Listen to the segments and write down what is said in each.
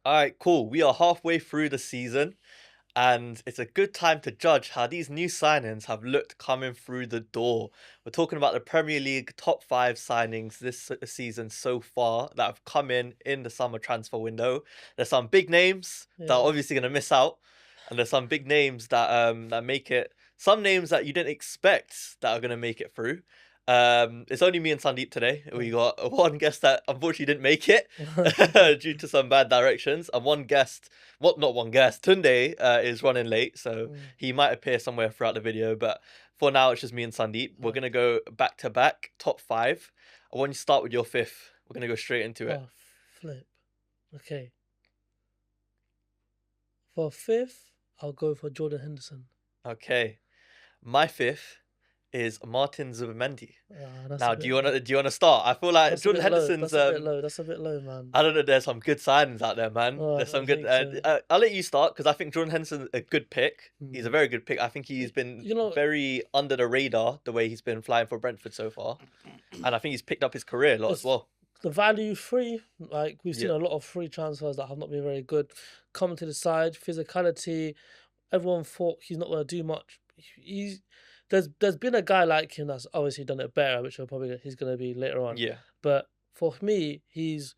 All right, cool. We are halfway through the season, and it's a good time to judge how these new signings have looked coming through the door. We're talking about the Premier League top five signings this season so far that have come in the summer transfer window. There's some big names that are obviously going to miss out, and there's some big names that make it. Some names that you didn't expect that are going to make it through. It's only me and Sandeep today. We got one guest that unfortunately didn't make it due to some bad directions, and one guest, not one guest, Tunde is running late, so he might appear somewhere throughout the video. But for now, it's just me and Sandeep. We're gonna go back to back top five. I want you to start with your fifth. We're gonna go straight into it. Oh, flip. Okay. For fifth, I'll go for Jordan Henderson. Okay, my fifth is Martin Zubimendi. That's Now, do you wanna start? I feel like Jordan Henderson's That's a bit low. That's a bit low, man. I don't know. There's some good signings out there, man. Oh, There's some I good. think so. I'll let you start because I think Jordan Henderson's a good pick. He's a very good pick. I think he's been very under the radar the way he's been flying for Brentford so far, and I think he's picked up his career a lot as well. The value free, like we've seen a lot of free transfers that have not been very good. Coming to the side, physicality. Everyone thought he's not going to do much. There's been a guy like him that's obviously done it better, which he's going to be later on. Yeah. But for me, he's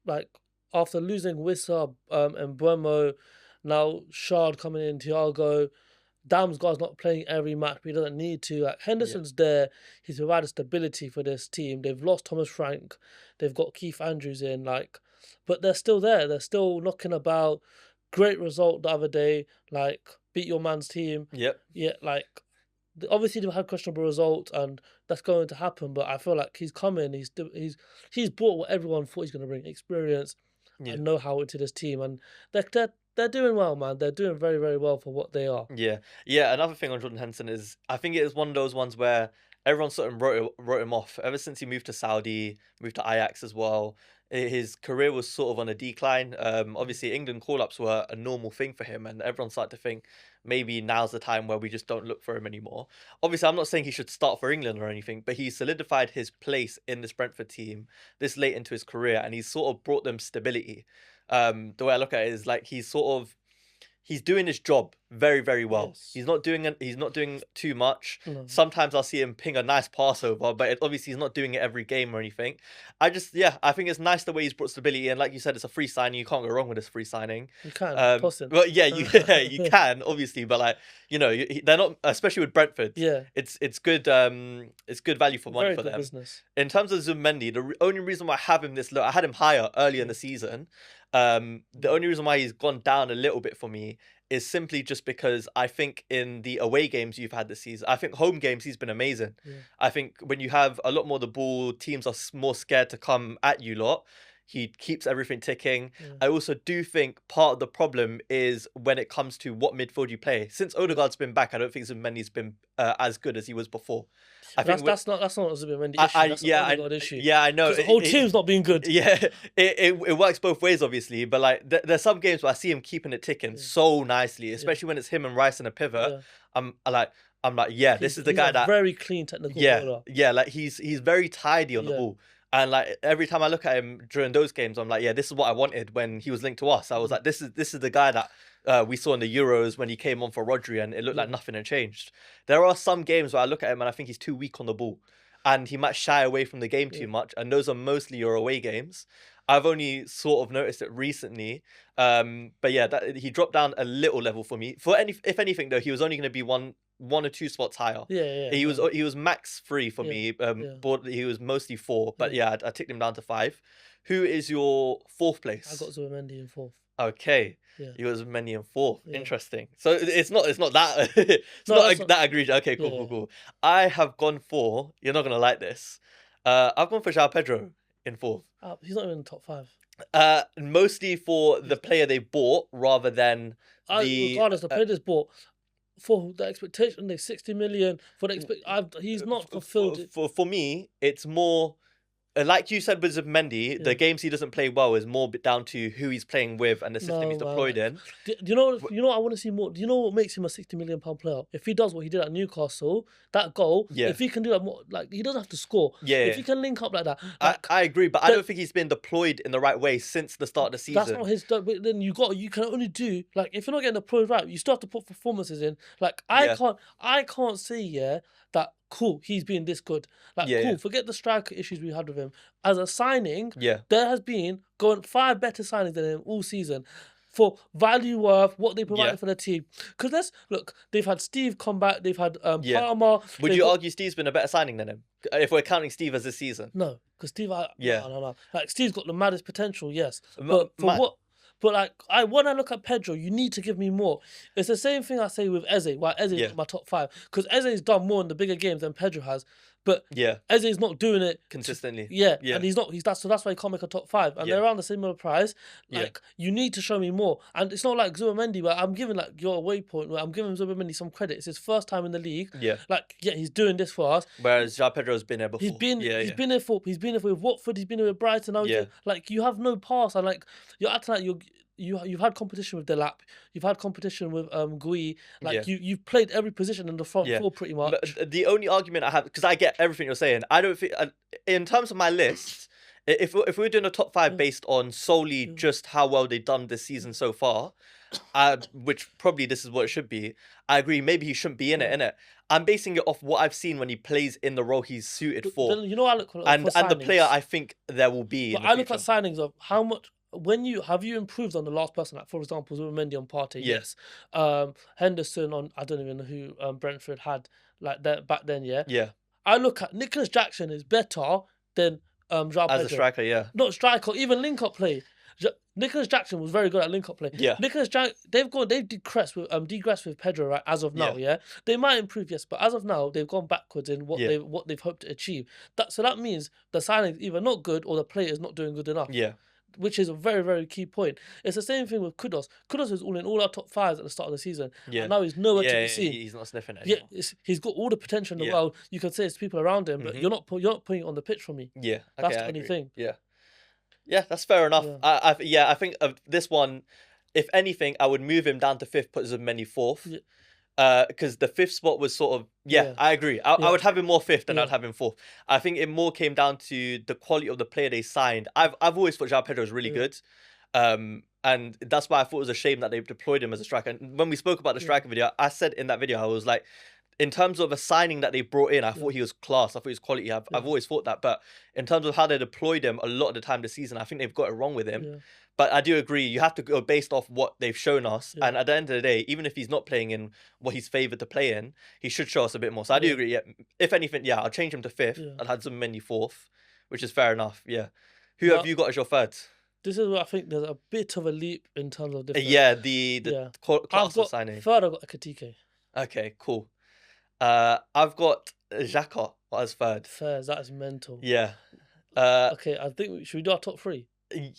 like after losing Wissa and Buemo, now Shard coming in, Thiago. Damsgaard's not playing every match, but he doesn't need to. Like Henderson's there. He's provided stability for this team. They've lost Thomas Frank. They've got Keith Andrews in, but they're still there. They're still knocking about. Great result the other day. Beat your man's team. Yep. Yeah, obviously they've had questionable results, and that's going to happen. But I feel like he's coming. He's brought what everyone thought he's going to bring: experience and know-how into this team, and they're doing well, man. They're doing very, very well for what they are. Yeah. Another thing on Jordan Henderson is I think it is one of those ones where everyone sort of wrote him off ever since he moved to Saudi, moved to Ajax as well. His career was sort of on a decline. Obviously, England call-ups were a normal thing for him, and everyone started to think maybe now's the time where we just don't look for him anymore. Obviously, I'm not saying he should start for England or anything, but he solidified his place in this Brentford team this late into his career, and he's sort of brought them stability. The way I look at it is he's doing his job very, very well. Yes. He's not doing too much. No. Sometimes I'll see him ping a nice pass over, but obviously he's not doing it every game or anything. I think it's nice the way he's brought stability, and like you said, it's a free signing. You can't go wrong with this free signing. You can, well, yeah, you can obviously, but they're not, especially with Brentford. Yeah, it's good. It's good value for money very for good them. business. In terms of Zubimendi, the only reason why I have him this low, I had him higher earlier in the season. The only reason why he's gone down a little bit for me is simply just because I think in the away games you've had this season, I think home games he's been amazing. Yeah. I think when you have a lot more of the ball, teams are more scared to come at you lot. He keeps everything ticking. Yeah. I also do think part of the problem is when it comes to what midfield you play. Since Odegaard's been back, I don't think Zubimendi's been as good as he was before. That's not a Zubimendi issue. That's an Odegaard issue. Yeah, I know. The whole team's not being good. Yeah, it works both ways, obviously. But there's some games where I see him keeping it ticking so nicely, especially when it's him and Rice in a pivot. Yeah. I'm like, this is the guy that very clean technical baller. Yeah, he's very tidy on the ball. And every time I look at him during those games, I'm like, this is what I wanted when he was linked to us. I was like, this is the guy that we saw in the Euros when he came on for Rodri, and it looked like nothing had changed. There are some games where I look at him and I think he's too weak on the ball, and he might shy away from the game too much. And those are mostly your away games. I've only sort of noticed it recently, but he dropped down a little level for me. If anything though, he was only going to be one or two spots higher. Yeah. He was max 3 for me. But he was mostly 4. But I ticked him down to 5. Who is your fourth place? I got Zubimendi in fourth. Okay. Yeah. He was Zubimendi in fourth. Yeah. Interesting. So it's not that that egregious. Okay, cool. I have gone for, you're not gonna like this. I've gone for João Pedro in fourth. He's not even in the top 5. Mostly for the player they bought rather than regardless, the player they bought for the expectation, the 60 million for the he's not fulfilled it. For me, it's more like you said with Zubimendi, Yeah. the games he doesn't play well is more down to who he's playing with and the system No, he's man. deployed in. Do you know? You know, what I want to see more. Do you know what makes him a £60 million player? If he does what he did at Newcastle, that goal. Yeah. If he can do that more, like he doesn't have to score. Yeah, If yeah. he can link up like that, like I agree, but I don't think he's been deployed in the right way since the start of the season. that's not his. But then you can only do like if you're not getting the pros right, you still have to put performances in. Like Yeah. I can't say that cool. He's been this good. Like Yeah, cool. yeah. Forget the striker issues we had with him as a signing. Yeah. There has been going 5 better signings than him all season. For value worth, what they provided Yeah. for the team. Because let's look, they've had Steve come back, they've had Yeah. Palmer. Would you argue Steve's been a better signing than him? If we're counting Steve as this season. No, because Steve, Yeah. no. Like Steve's got the maddest potential, yes. Ma- But for ma- what? But like when I look at Pedro, you need to give me more. It's the same thing I say with Eze. Why Eze is Yeah. my top 5? Because Eze's done more in the bigger games than Pedro has. But Yeah. Eze's not doing it Consistently. Yeah, Yeah. and he's not. So that's why he can't make a top 5, and they're Yeah. around the similar price. Yeah. Like you need to show me more, and it's not like Zubimendi where I'm giving like your waypoint where I'm giving Zubimendi some credit. It's his first time in the league. Yeah. Like he's doing this for us. Whereas João Pedro's been there before. He's been Yeah, he's yeah. been here for with Watford. He's been here with Brighton. Now Yeah. like you have no pass, and like you're acting like you've had competition with Delap. You've had competition with Gui. Like Yeah. you've played every position in the front Yeah. four pretty much. But the only argument I have, because I get everything you're saying, I don't think, in terms of my list, if we're doing a top 5 based on solely just how well they've done this season so far, which probably this is what it should be, I agree, maybe he shouldn't be in it, innit? I'm basing it off what I've seen when he plays in the role he's suited for. Then, you know, I look for And the signings. player I think there will be But in the I look at future. signings of how much when you have you improved on the last person, like for example, Zubimendi on Partey, Yeah. yes. Henderson on I don't even know who Brentford had like that back then, yeah. Yeah, I look at Nicholas Jackson is better than João as Pedro. a striker, yeah. Not striker, even link up play. Nicholas Jackson was very good at link up play. Yeah. They've degressed with Pedro right as of now. Yeah. They might improve, yes, but as of now they've gone backwards in what they've hoped to achieve. So that means the signing is either not good or the player is not doing good enough. Yeah. Which is a very, very key point. It's the same thing with Kudos. Kudos was all our top 5s at the start of the season. Yeah. And now he's nowhere to Yeah, be seen. he's not sniffing it Yeah, anymore. he's got all the potential in the Yeah. world. You can say it's people around him, but Mhm. you're not putting it on the pitch for me. Yeah, That's okay, the I only agree. thing. Yeah, that's fair enough. Yeah. I think of this one, if anything, I would move him down to 5th, put Zubimendi 4th. Yeah. Because the 5th spot was sort of Yeah. I agree. I would have him more 5th than Yeah. I'd have him 4th. I think it more came down to the quality of the player they signed. I've always thought João Pedro was really Yeah. good. And that's why I thought it was a shame that they deployed him as a striker. And when we spoke about the striker video, I said in that video, I was like, in terms of a signing that they brought in, I thought he was class. I thought he was quality. I've always thought that. But in terms of how they deployed him a lot of the time this season, I think they've got it wrong with him. Yeah. But I do agree, you have to go based off what they've shown us. Yeah. And at the end of the day, even if he's not playing in what he's favoured to play in, he should show us a bit more. So I do agree. Yeah, if anything, I'll change him to 5th. Yeah. I'd have Zubimendi 4th, which is fair enough. Yeah. Who have you got as your 3rd? This is where I think there's a bit of a leap in terms of difference. The class of signing. 3rd, I've got Ekitike. Okay, cool. I've got Xhaka as 3rd. Fairs, that is mental. Yeah. Okay, I think should we do our top 3?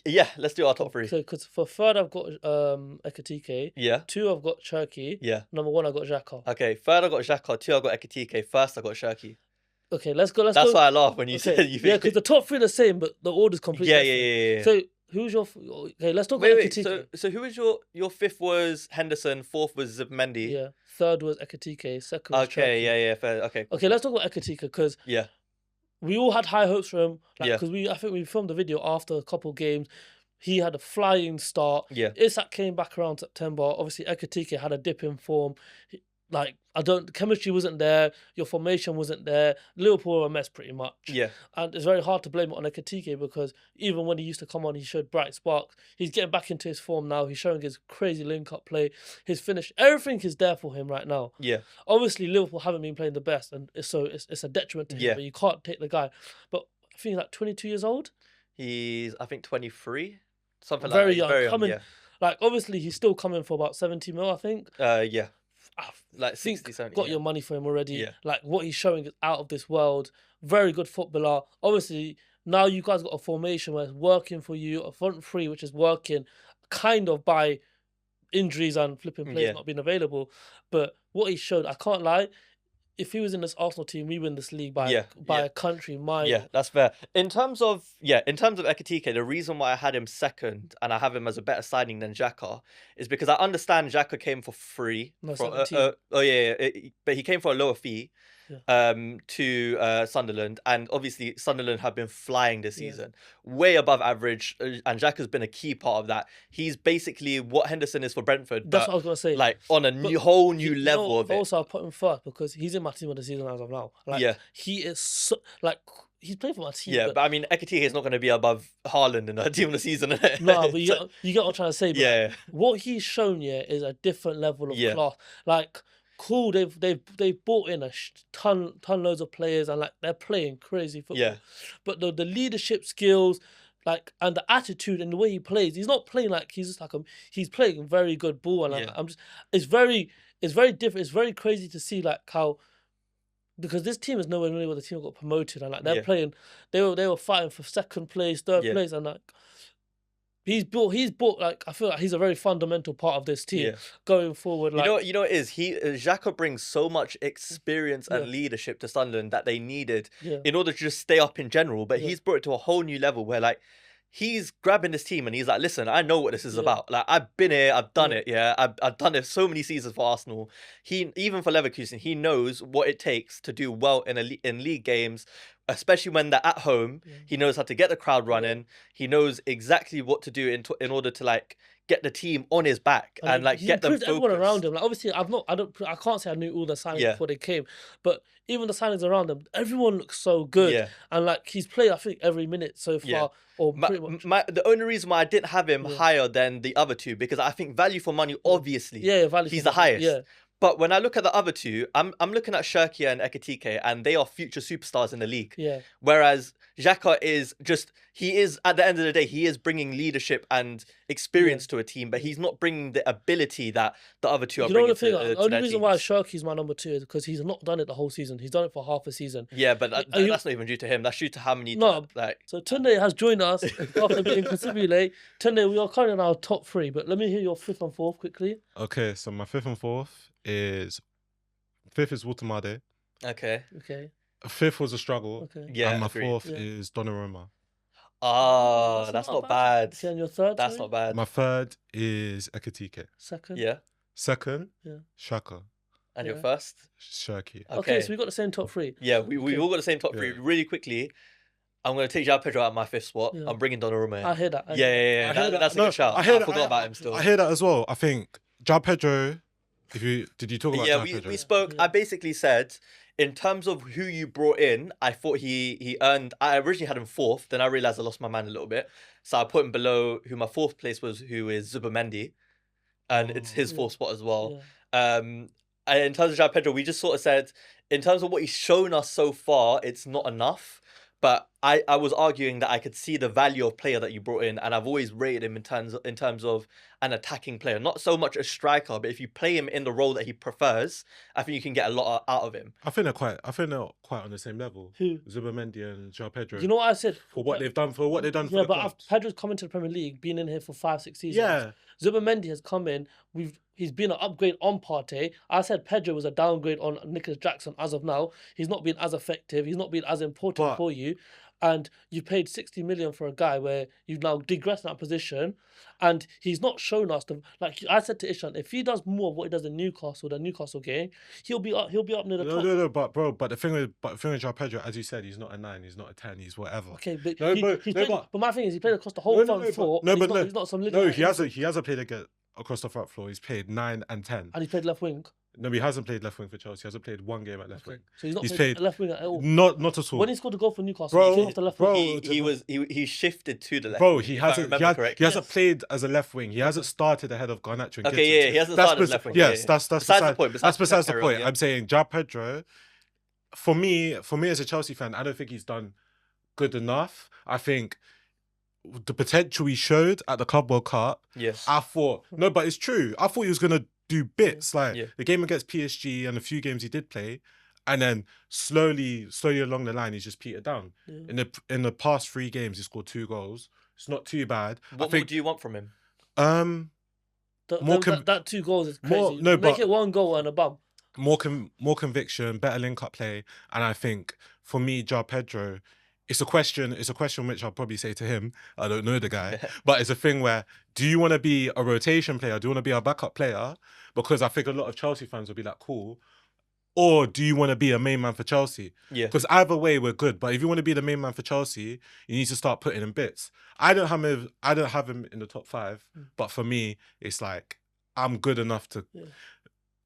Yeah, let's do our top 3. So, because for 3rd, I've got Ekitike. Yeah. 2, I've got Cherki. Yeah. Number 1, I've got Xhaka. Okay, 3rd, I got Xhaka. 2, I got Ekitike. 1st, I got Cherki. Okay, let's go. That's why I laughed when you said you think. Yeah, because the top 3 are the same, but the order's completely different. Yeah. So, who's your... Okay, let's talk about Wait. Ekitike. So who was your 5th was Henderson, 4th was Zubimendi. Yeah. 3rd was Ekitike. 2nd was Okay, Cherki. yeah, fair. Okay. Okay, let's talk about Ekitike, because Yeah. we all had high hopes for him. Yeah. Because I think we filmed the video after a couple games. He had a flying start. Yeah. Isak came back around September. Obviously, Ekitike had a dip in form. Chemistry wasn't there. Your formation wasn't there. Liverpool were a mess pretty much. Yeah. And it's very hard to blame it on Ekitike because even when he used to come on, he showed bright sparks. He's getting back into his form now. He's showing his crazy link-up play, his finish. Everything is there for him right now. Yeah. Obviously, Liverpool haven't been playing the best, and it's a detriment to him. Yeah. But you can't take the guy. But I think he's like 22 years old. He's, I think, 23. Something Very like that. young. He's very young, Coming, yeah. Like, obviously, he's still coming for about 70 mil, I think. Yeah. I Like think 60, 70. got yeah. your money for him already. Yeah. Like, what he's showing is out of this world. Very good footballer. Obviously, now you guys got a formation where it's working for you, a front three, which is working kind of by injuries and flipping players Yeah. not being available. But what he showed, I can't lie, if he was in this Arsenal team, we win this league by Yeah, by yeah. a country mile. Yeah, that's fair. In terms of Ekitike, the reason why I had him second and I have him as a better signing than Xhaka is because I understand Xhaka came for free. No, For, 17. but he came for a lower fee. Yeah. To Sunderland, and obviously Sunderland have been flying this Yeah. season, way above average, and Xhaka's been a key part of that. He's basically what Henderson is for Brentford, That's but what I was gonna say. like on a whole new level of it. Also, I put him first because he's in my team of the season as of now. Like, Yeah. he is so, like, he's playing for my team. Yeah, but I mean, Ekitike is not going to be above Haaland in our team of the season. No, but you get what I'm trying to say. But Yeah. what he's shown here is a different level of Yeah. class. Like, cool, they've brought in a ton loads of players and like they're playing crazy football. Yeah. But the leadership skills, like, and the attitude and the way he plays, he's not playing like he's just like he's playing very good ball, and Yeah. I'm just it's very different. It's very crazy to see like how, because this team is nowhere near where the team got promoted, and like they're Yeah. playing, they were fighting for second place, third Yeah. place, and like he's brought like, I feel like he's a very fundamental part of this team Yeah. going forward. Like, You know what it is? Xhaka brings so much experience and Yeah. leadership to Sunderland that they needed yeah, in order to just stay up in general. But Yeah. he's brought it to a whole new level where like he's grabbing this team and he's like, listen, I know what this is Yeah. about. Like I've been here, I've done Yeah. it. Yeah, I've done it so many seasons for Arsenal. Even for Leverkusen, he knows what it takes to do well in in league games, especially when they're at home. Yeah. He knows how to get the crowd running. He knows exactly what to do in order to like get the team on his back and like he get them improved everyone focused. around him. Like, obviously, I can't say I knew all the signings Yeah. before they came, but even the signings around him, everyone looks so good. Yeah. And like he's played, I think, every minute so far, Yeah. or pretty much. The only reason why I didn't have him Yeah. higher than the other two, because I think value for money, obviously, Yeah, value he's for the money, highest. Yeah. But when I look at the other two, I'm looking at Cherki and Ekitike, and they are future superstars in the league. Yeah. Whereas Xhaka is just, he is, at the end of the day, he is bringing leadership and experience to a team, but he's not bringing the ability that the other two are You know bringing the thing, to the only their reason why teams. Cherki's my number 2 is because he's not done it the whole season. He's done it for half a season. Yeah, but Are you- that's not even due to him. That's due to how many, No, like, So Tunde has joined us after being considerably late. Tunde, we are currently in our top 3, but let me hear your 5th and 4th quickly. Okay, so my 5th and 4th is... 5th is Watermade. okay. Okay. 5th was a struggle. Okay. Yeah, And my agreed. 4th Yeah. is Donnarumma. Oh, that's not bad. Okay, and your 3rd? That's sorry? not bad. My 3rd is Ekitike. 2nd? Yeah. 2nd, Yeah. Shaka. And your Yeah. first? Cherki. Okay, so we got the same top 3. Yeah, we Okay. all got the same top 3. Yeah. Really quickly, I'm going to take João Pedro out of my 5th spot. Yeah. I'm bringing Donnarumma in. I hear that. Yeah. I hear That's a No, good shout. I hear forgot about him still. I hear that as well. I think João Pedro, did you talk about Yeah, João we Pedro? spoke. Yeah. I basically said, in terms of who you brought in, I thought he earned. I originally had him 4th, then I realized I lost my man a little bit, so I put him below who my 4th place was, who is Zubimendi, and it's his Yeah. 4th spot as well. Yeah. And in terms of João Pedro, we just sort of said, in terms of what he's shown us so far, it's not enough. But I was arguing that I could see the value of player that you brought in, and I've always rated him in terms of an attacking player, not so much a striker. But if you play him in the role that he prefers, I think you can get a lot out of him. I think they're quite on the same level. Who? Zubimendi and João Pedro. You know what I said? for what they've done for Yeah, the but club. Pedro's come into the Premier League, been in here for 5-6 seasons. Yeah. Zubimendi has come in. He's been an upgrade on Partey. I said Pedro was a downgrade on Nicholas Jackson as of now. He's not been as effective. He's not been as important But- for you. And you paid 60 million for a guy where you've now digressed in that position, and he's not shown us the, like I said to Ishan, if he does more of what he does in Newcastle, the Newcastle game, he'll be up near the top. No, but the thing with João Pedro, as you said, he's not a 9, he's not a 10, he's whatever. Okay, but No, but my thing is he played across the whole front four. He's not some little. No, he hasn't played across the front floor. He's played 9 and 10. And he played left wing. No, he hasn't played left wing for Chelsea. He hasn't played one game at left wing. So he's not He's played played- left wing at all. Not at all. When he scored the goal for Newcastle, Bro, he came off the left bro, wing. He shifted to the left. Bro, wing, he if I hasn't. remember correctly. He hasn't played as a left wing. He hasn't started ahead of Garnacho. And Okay, Gittins. yeah, he hasn't That's started as bes- left wing. Yes, yeah. that's Besides the point. That's besides the carry point. on, yeah. I'm saying João Pedro. For me as a Chelsea fan, I don't think he's done good enough. I think the potential he showed at the Club World Cup. Yes. I thought no, but it's true. I thought he was gonna do bits like Yeah. the game against PSG and a few games he did play, and then slowly along the line he's just petered down. Yeah. In the past 3 games he scored 2 goals. It's not too bad. What more do you want from him? More That 2 goals is crazy. more- no, Make but- it 1 goal and a bum. more conviction, better link-up play, and I think for me, João Pedro, it's a question which I'll probably say to him. I don't know the guy, but it's a thing where, do you want to be a rotation player? Do you want to be a backup player? Because I think a lot of Chelsea fans will be like, cool. Or do you want to be a main man for Chelsea? Yeah. Because either way, we're good. But if you want to be the main man for Chelsea, you need to start putting in bits. I don't have him in the top 5, but for me, it's like, I'm good enough to... Yeah.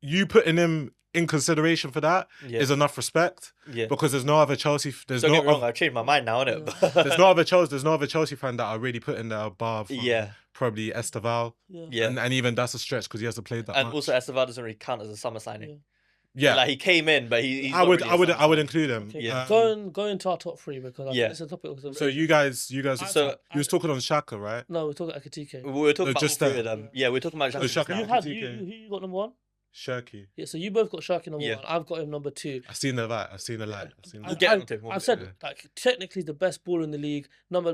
You putting him in consideration for that is enough respect. Yeah. Because there's no other Chelsea... Don't get me wrong, I've changed my mind now, innit? There's no other Chelsea fan that I really put in there above probably Esteval. Yeah. And even that's a stretch because he hasn't played that much. And also Esteval doesn't really count as a summer signing. Yeah. Like he came in, but he's I would include him. Okay. Yeah. Going to our top 3 because I think it's a topic. So you guys you was talking on Xhaka, right? No, we're talking Ekitike. We were talking about just all 3 of them. Yeah, we're talking about Xhaka. You got number 1? Cherki. Yeah, so you both got Cherki number 1. I've got him number 2. I've seen the light. I've said like technically the best baller in the league,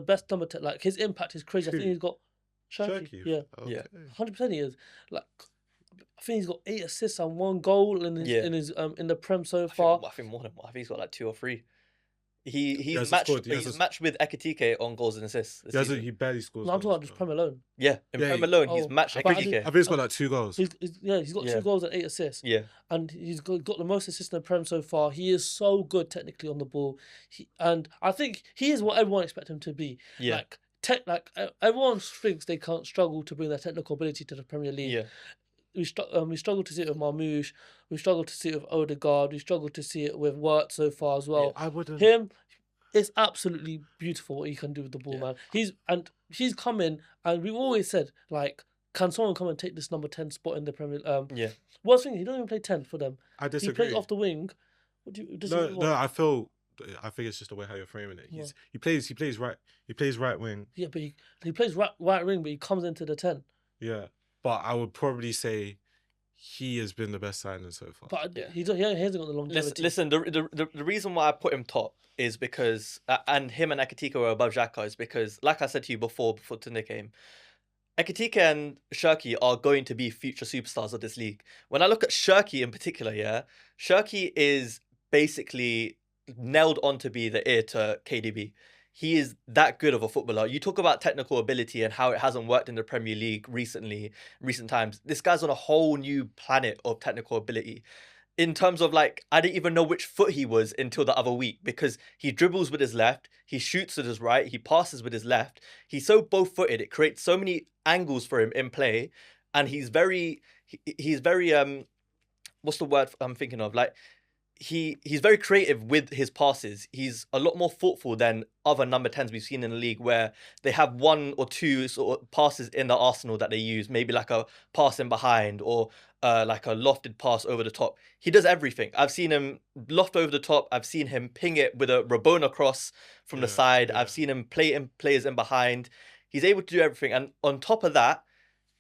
best number 10. Like his impact is crazy. I think he's got Cherki. Yeah, okay. 100% he is. Like I think he's got 8 assists and 1 goal in his in the Prem so far. I think more than one. I think he's got like 2 or 3. He's matched with Ekitike on goals and assists. He barely scores. No, I'm talking about just Prem alone. Yeah, in Prem alone, he's matched Ekitike. I think he's got like 2 goals. He's got 2 goals and 8 assists. Yeah, and he's got the most assists in the Prem so far. He is so good technically on the ball, and I think he is what everyone expects him to be. Yeah, like everyone thinks they can't struggle to bring their technical ability to the Premier League. Yeah. We struggle to see it with Marmoush. We struggle to see it with Odegaard. We struggle to see it with Wirtz so far as well. I wouldn't. Him, it's absolutely beautiful what he can do with the ball, man. He's come in, and we've always said, like, can someone come and take this number 10 spot in the Premier League? Worst thing, he don't even play 10 for them. I disagree. He plays off the wing. What do you disagree? No, I think it's just the way how you're framing it. He plays right wing. Yeah, but he plays right wing, but he comes into the 10. Yeah. But I would probably say he has been the best signing so far. But he hasn't got the longevity. Listen, the reason why I put him top is because, and him and Ekitike were above Xhaka is because, like I said to you before Tunde came, Ekitike and Cherki are going to be future superstars of this league. When I look at Cherki in particular, Cherki is basically nailed on to be the heir to KDB. He is that good of a footballer. You talk about technical ability and how it hasn't worked in the Premier League recent times. This guy's on a whole new planet of technical ability. In terms of like, I didn't even know which foot he was until the other week because he dribbles with his left, he shoots with his right, he passes with his left. He's so both-footed. It creates so many angles for him in play, and he's very what's the word I'm thinking of? Like, he's very creative with his passes. He's a lot more thoughtful than other number 10s we've seen in the league where they have 1 or 2 sort of passes in the arsenal that they use, maybe like a pass in behind or like a lofted pass over the top. He does everything. I've seen him loft over the top. I've seen him ping it with a Rabona cross from the side. I've seen him play in players in behind. He's able to do everything. And on top of that,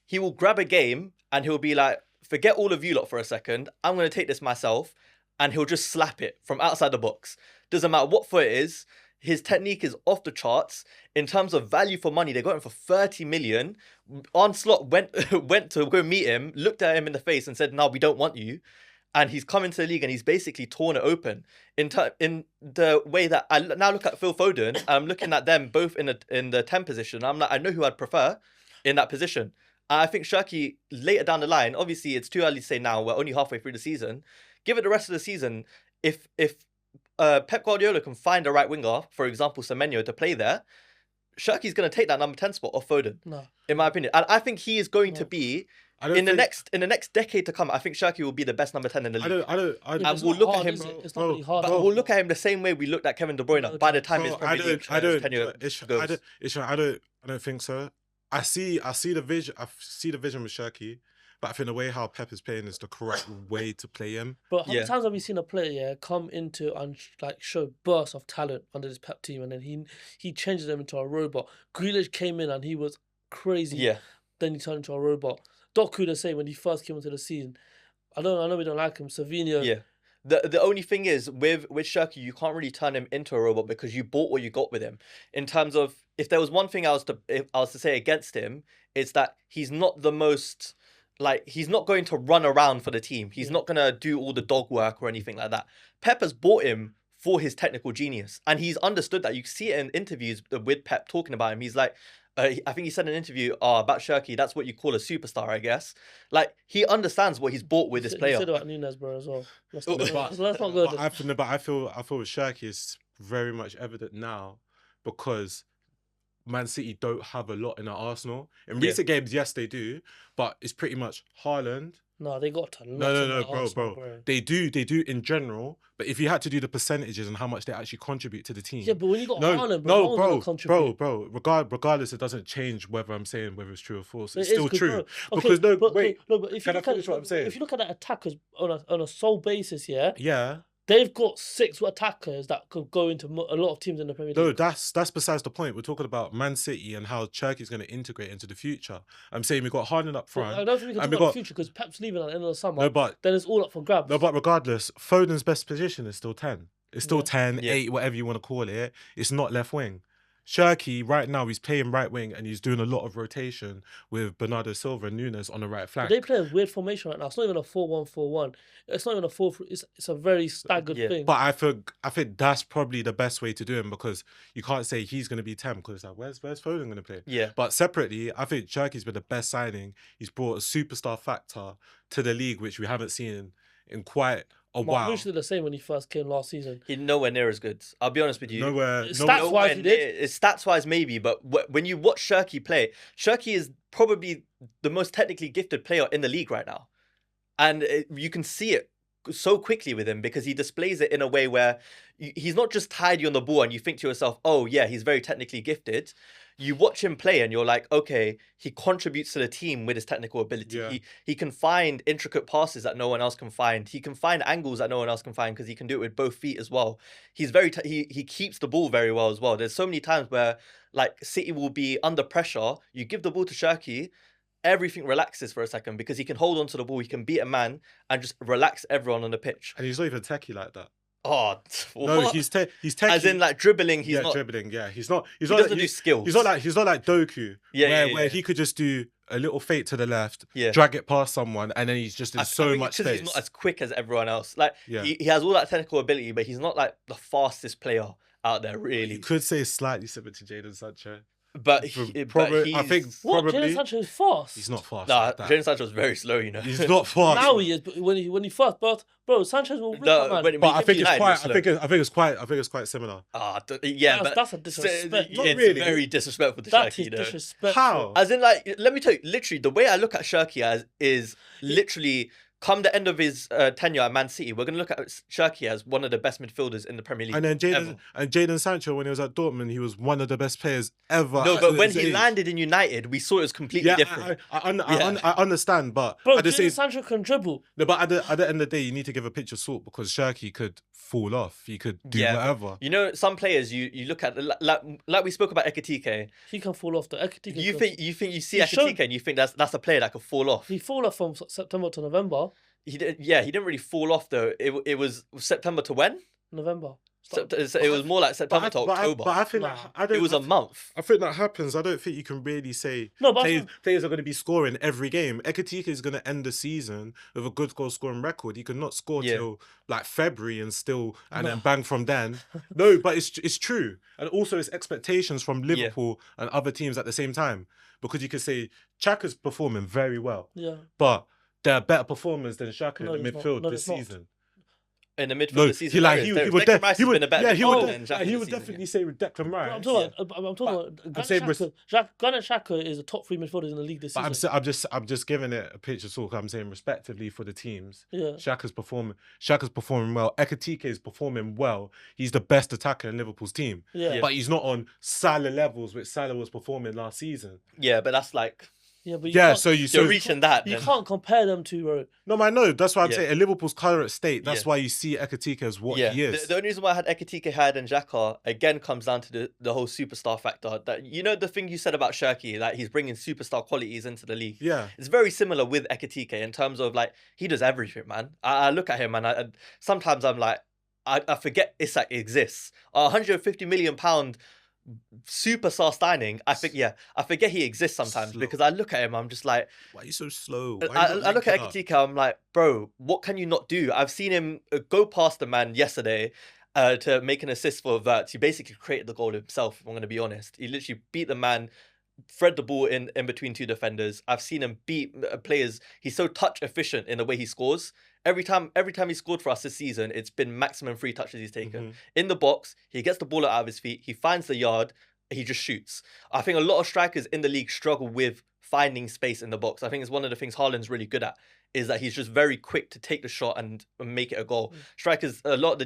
he will grab a game and he'll be like, forget all of you lot for a second. I'm going to take this myself. And he'll just slap it from outside the box. Doesn't matter what foot it is. His technique is off the charts. In terms of value for money, they got him for 30 million. Onslaught went to go meet him, looked at him in the face and said, no, we don't want you. And he's come into the league and he's basically torn it open. In the way that I now look at Phil Foden, I'm looking at them both in the 10 position. I'm like, I know who I'd prefer in that position. I think Cherki later down the line, obviously it's too early to say now, we're only halfway through the season. Give it the rest of the season. If Pep Guardiola can find a right winger, for example, Semenyo, to play there, Cherki's going to take that number 10 spot off Foden. No. In my opinion. And I think he is going to be, in the next decade to come, I think Cherki will be the best number 10 in the league. And we'll look at him. It's not really hard. But we'll look at him the same way we looked at Kevin De Bruyne by the time his Premier League I don't think so. I see the vision. I see the vision with Cherki. But I think the way how Pep is playing is the correct way to play him. But how many times have we seen a player come into and like show bursts of talent under this Pep team, and then he changes them into a robot? Grealish came in and he was crazy. Yeah. Then he turned into a robot. Doku the same when he first came into the season. I know we don't like him. Savinho. Yeah. The only thing is with Cherki, you can't really turn him into a robot because you bought what you got with him. In terms of, if there was one thing I was to say against him, it's that he's not the most like he's not going to run around for the team. He's not going to do all the dog work or anything like that. Pep has bought him for his technical genius, and he's understood that. You see it in interviews with Pep talking about him. He's like, I think he said in an interview about Cherki, that's what you call a superstar, I guess. Like, he understands what he's bought with this player. He said about Nunes, bro, as well. Let's not But go. I feel with Cherki it's very much evident now because Man City don't have a lot in their Arsenal. In recent games, yes, they do, but it's pretty much Haaland. No, they got a lot. No, bro. They do in general. But if you had to do the percentages and how much they actually contribute to the team, yeah, but when you got Haaland, bro, regardless, it doesn't change whether I'm saying whether it's true or false. It's It still is, true. okay, Because but if you can I look finish at what I'm saying? If you look at the attackers on a sole basis, Yeah. they've got 6 attackers that could go into a lot of teams in the Premier League. No, that's besides the point. We're talking about Man City and how Cherki's going to integrate into the future. I'm saying we've got Haaland up front. I don't think we can talk about the future because Pep's leaving at the end of the summer. Then it's all up for grabs. No, but regardless, Foden's best position is still 10. It's still 10, 8, whatever you want to call it. It's not left wing. Cherki, right now, he's playing right wing and he's doing a lot of rotation with Bernardo Silva and Nunes on the right flank. But they play a weird formation right now. It's not even a 4-1-4-1. It's not even a 4. It's a very staggered thing. But I think that's probably the best way to do him because you can't say he's going to be 10 because like, where's Foden going to play? Yeah. But separately, I think Cherki's been the best signing. He's brought a superstar factor to the league, which we haven't seen in quite a while. Usually the same when he first came last season. He's nowhere near as good. I'll be honest with you. Stats-wise, he did. Stats-wise, maybe, but when you watch Cherki play, Cherki is probably the most technically gifted player in the league right now. And you can see it so quickly with him because he displays it in a way where he's not just tidy on the ball and you think to yourself, oh, yeah, he's very technically gifted. You watch him play and you're like, okay, he contributes to the team with his technical ability. Yeah. He can find intricate passes that no one else can find. He can find angles that no one else can find because he can do it with both feet as well. He's very he keeps the ball very well as well. There's so many times where like City will be under pressure. You give the ball to Cherki, everything relaxes for a second because he can hold on to the ball. He can beat a man and just relax everyone on the pitch. And he's not even techie like that. Oh, no, what? he's techie. As in like dribbling. He's not dribbling. Yeah, he doesn't do skills. He's not like Doku. Where he could just do a little fake to the left, yeah, drag it past someone, and then he's just in so much space. He's not as quick as everyone else. Like he has all that technical ability, but he's not like the fastest player out there. Really, you could say slightly similar to Jadon Sancho. But I think probably Jadon Sancho is fast. He's not fast. Nah, Jadon Sancho is very slow. You know, he's not fast. Now he is. But when he first, bro, Sanchez will rip man. But I think it's quite similar. That's a disrespect. It's very disrespectful to Cherki. Disrespectful. How? As in, like, let me tell you, literally, the way I look at Cherki is literally. Come the end of his tenure at Man City, we're going to look at Cherki as one of the best midfielders in the Premier League. And then Jadon Sancho, when he was at Dortmund, he was one of the best players ever. No, but when he landed in United, we saw it was completely different. I understand, but bro, Jadon Sancho can dribble. No, but at the end of the day, you need to give a pitch of salt because Cherki could fall off. He could do whatever. You know, some players you look at like we spoke about Ekitike. He can fall off. The Ekitike. You see Ekitike and you think that's a player that could fall off. He fall off from September to November. He didn't really fall off though. It was September to when? November. It was more like September to October. But I think it was a month. I think that happens. I don't think you can really say players are going to be scoring every game. Ekitike is going to end the season with a good goal scoring record. He could not score till like February and then bang from then. No, but it's true. And also it's expectations from Liverpool and other teams at the same time. Because you could say Xhaka's performing very well. Yeah. But there are better performers than Xhaka in the midfield this season. In the midfield this season, he would definitely say with Declan Rice. I'm talking about Granit Xhaka is the top 3 midfielders in the league this season. I'm just giving it a picture talk. I'm saying respectively for the teams. Yeah. Xhaka's performing well. Ekitike is performing well. He's the best attacker in Liverpool's team. Yeah. But he's not on Salah levels, which Salah was performing last season. Yeah, but that's like. Yeah, but you're reaching that. You can't compare them to, bro. No, I know. That's why I'm saying in Liverpool's current state. That's why you see Ekitike as what he is. The only reason why I had Ekitike higher than Xhaka again comes down to the whole superstar factor. That the thing you said about Cherki, like he's bringing superstar qualities into the league. Yeah, it's very similar with Ekitike in terms of like he does everything, man. I look at him and sometimes I'm like I forget Isak exists. £150 million superstar signing. I forget he exists sometimes Slow. because I look at him, I'm just like, Why are you so slow? Why I are you not look at linking up? Ekitike, I'm like, bro, what can you not do? I've seen him go past the man yesterday to make an assist for Verts. He basically created the goal himself, if I'm going to be honest. He literally beat the man, thread the ball in between two defenders. I've seen him beat players. He's so touch efficient in the way he scores. Every time he scored for us this season, it's been maximum 3 touches he's taken. In the box, he gets the ball out of his feet, he finds the yard, he just shoots. I think a lot of strikers in the league struggle with finding space in the box. I think it's one of the things Haaland's really good at, is that he's just very quick to take the shot and make it a goal. Strikers a lot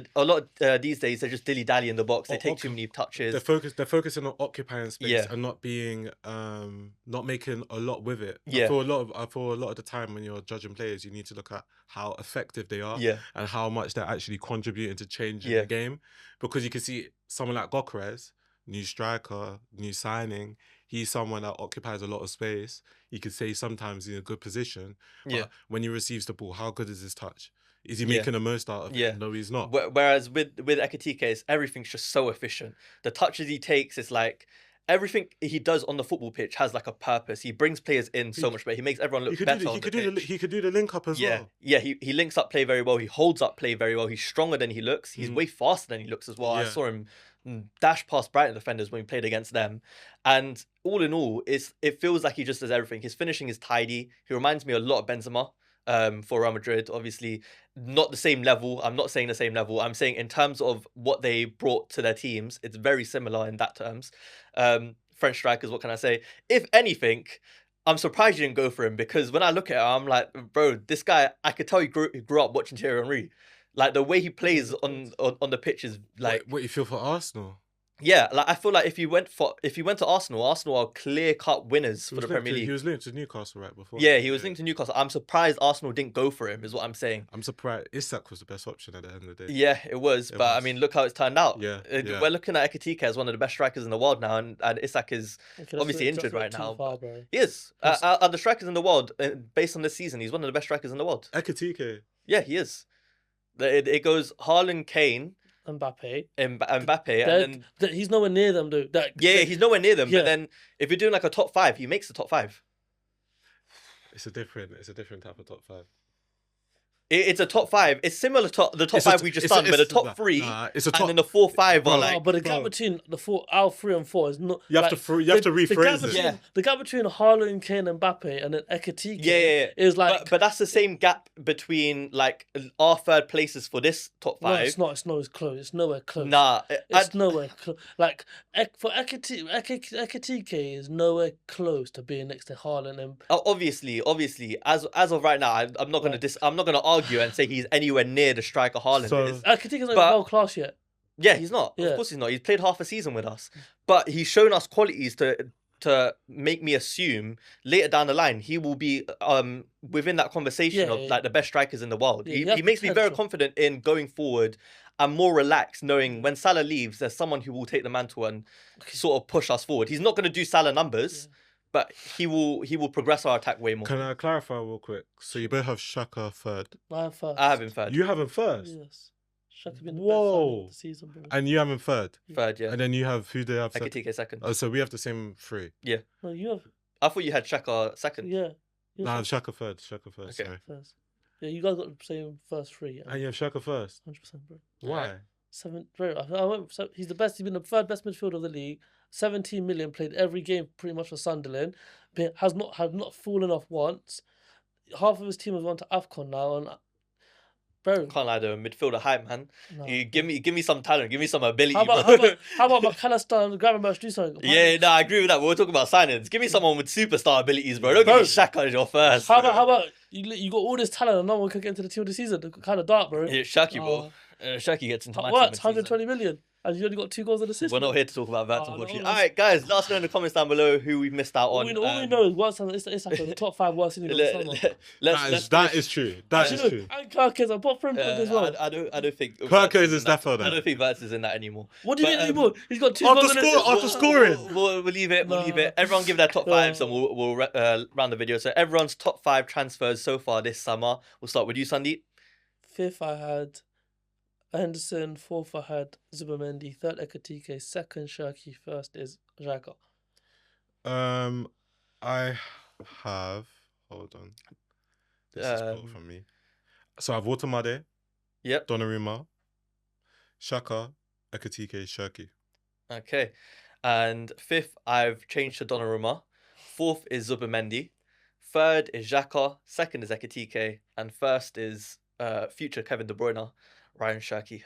these days, they're just dilly-dally in the box. They take too many touches. They're focusing on occupying space and not being not making a lot with it. I feel a lot of the time when you're judging players, you need to look at how effective they are and how much they're actually contributing to changing the game. Because you can see someone like Gokeres, new striker, new signing, he's someone that occupies a lot of space. You could say sometimes in a good position. But when he receives the ball, how good is his touch? Is he making the most out of it? No, he's not. Whereas with Ekitike, everything's just so efficient. The touches he takes is like, everything he does on the football pitch has like a purpose. He brings players in so much better. He makes everyone look better on the pitch. He could do the link up as well. Yeah, he links up play very well. He holds up play very well. He's stronger than he looks. He's way faster than he looks as well. I saw him dash past Brighton defenders when we played against them. And all in all, it feels like he just does everything. His finishing is tidy. He reminds me a lot of Benzema for Real Madrid. Obviously, not the same level. I'm not saying the same level. I'm saying in terms of what they brought to their teams, it's very similar in that terms. French strikers, what can I say? If anything, I'm surprised you didn't go for him, because when I look at him, I'm like, bro, this guy, I could tell he grew up watching Thierry Henry. Like, the way he plays on the pitch is like... What you feel for Arsenal? Yeah, like I feel like if you went to Arsenal are clear-cut winners for the Premier League. He was linked to Newcastle right before. Yeah, he was linked to Newcastle. I'm surprised Arsenal didn't go for him, is what I'm saying. I'm surprised. Isak was the best option at the end of the day. Yeah, it was. But I mean, look how it's turned out. Yeah. We're looking at Ekitike as one of the best strikers in the world now, and Isak is obviously injured right now. He is. Out of the strikers in the world, based on this season, he's one of the best strikers in the world. Ekitike. Yeah, he is. It goes Haaland, Kane, Mbappe, and then he's nowhere near them, though. He's nowhere near them. But then if you're doing like a top 5, he makes the top 5. It's a different type of top 5. It's a top 5. It's similar to the top 5 we just done, but the top 3 and then the 4, 5 are like... But the gap between our 3 and 4 is not... You have to rephrase it. The gap between Haaland, Kane, and Mbappe and then Ekitike is like... But that's the same gap between like our third places for this top 5. No, it's not. It's nowhere close. It's nowhere close. Nah. It's nowhere close. Like, for Ekitike is nowhere close to being next to Haaland and... Obviously, as of right now, I'm not going to argue and say he's anywhere near the striker Haaland is. Ekitike's not world class yet. Yeah, he's not. Yeah. Of course he's not. He's played half a season with us. But he's shown us qualities to make me assume later down the line he will be within that conversation of like the best strikers in the world. He makes me very confident in going forward and more relaxed, knowing when Salah leaves, there's someone who will take the mantle and sort of push us forward. He's not going to do Salah numbers. But he will progress our attack way more. Can I clarify real quick? So you both have Xhaka third. I have first. I have him third. You have him first? Yes. Xhaka been the best signing of the season, bro. And you have him third? Third, yeah. And then you have, who do you have second? Ekitike second. Oh, so we have the same 3. Yeah. No, you have... I thought you had Xhaka second. Yeah. No, I have Xhaka third. Okay. Sorry. First. Yeah, you guys got the same first 3. And you have Xhaka first? 100%, bro. Why? 7, bro. He's the best. He's been the third best midfielder of the league. 17 million, played every game pretty much for Sunderland. Has not fallen off once. Half of his team has gone to AFCON now, and bro, can't lie though, midfielder hype, man. No. You give me some talent, give me some ability. How about McAllister and Gravenberch do something? Yeah, no, I agree with that. But we're talking about signings. Give me someone with superstar abilities, bro. Don't give me Xhaka as your first. How about you got all this talent and no one can get into the team of the season? Kind of dark, bro. Yeah, Cherki, bro. Cherki gets into my team. What? 120 million. And you only got 2 goals and assists. We're not here to talk about that, unfortunately. All right, guys, let us know in the comments down below who we've missed out on. All we know is it's like the top 5 worst in the summer. That is true. That is true. And Kirkes, I bought from as well. I don't think Kirkes is defo there. I don't think Verts is in that anymore. What do you mean anymore? He's got 2 goals after scoring. We'll leave it. We'll leave it. Everyone give their top 5s and we'll round the video. So everyone's top 5 transfers so far this summer. We'll start with you, Sandeep. 5th, I had Henderson. Fourth, I had Zubamendi. Third, Ekitike. Second, Cherki. First is Xhaka. I have. Hold on. This is pulled from me. So I have Watermade, Yep. Donnarumma, Xhaka, Ekitike, Cherki. Okay. And fifth, I've changed to Donnarumma. Fourth is Zubamendi. Third is Xhaka. Second is Ekitike. And first is future Kevin De Bruyne, Rayan Cherki.